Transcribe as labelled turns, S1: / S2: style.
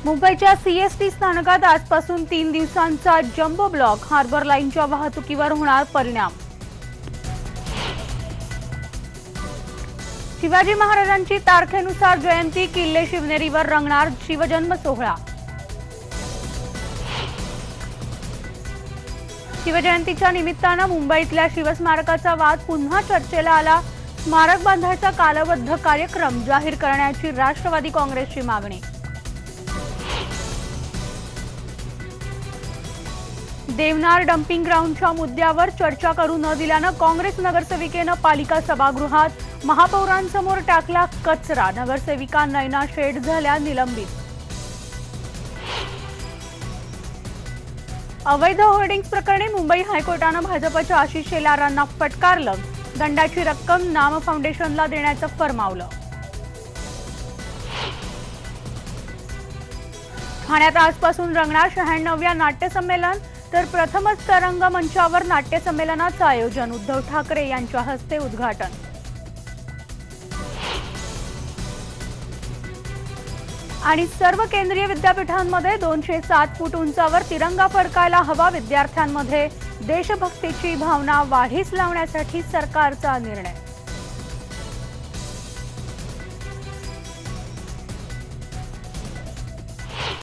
S1: मुंबईच्या सीएसटी स्थानकात आजपासून 3 दिवसांचा जम्बो ब्लॉक, हार्बर लाईनच्या वाहतुकीवर होणार परिणाम। शिवाजी महाराजांची तारखेनुसार जयंती, किल्ले शिवनेरीवर रंगणार शिवजन्म सोहळा। शिवजयंतीच्या निमित्तानं मुंबईतल्या शिवस्मारकाचा वाद पुन्हा चर्चेला आला। स्मारक बांधायचा कालबद्ध कार्यक्रम जाहीर करण्याची राष्ट्रवादी काँग्रेसची मागणी। देवनार डम्पिंग ग्राउंडच्या मुद्द्यावर चर्चा करू न दिल्यानं काँग्रेस नगरसेविकेनं पालिका सभागृहात महापौरांसमोर टाकला कचरा। नगरसेविका नयना शेठ झाल्या निलंबित। अवैध होर्डिंग्स प्रकरणी मुंबई हायकोर्टानं भाजपच्या आशिष शेलारांना फटकारलं। दंडाची रक्कम नाम फाउंडेशनला देण्याचं फरमावलं। ठाण्यात आजपासून रंगणार 96व्या नाट्य संमेलन, तर प्रथमच तरंग मंचावर नाट्य संमेलनाचं आयोजन। उद्धव ठाकरे यांच्या हस्ते उद्घाटन। आणि सर्व केंद्रीय विद्यापीठांमध्ये 207 फूट उंचावर तिरंगा फडकायला हवा। विद्यार्थ्यांमध्ये देशभक्तीची भावना वाढीस लावण्यासाठी सरकारचा निर्णय।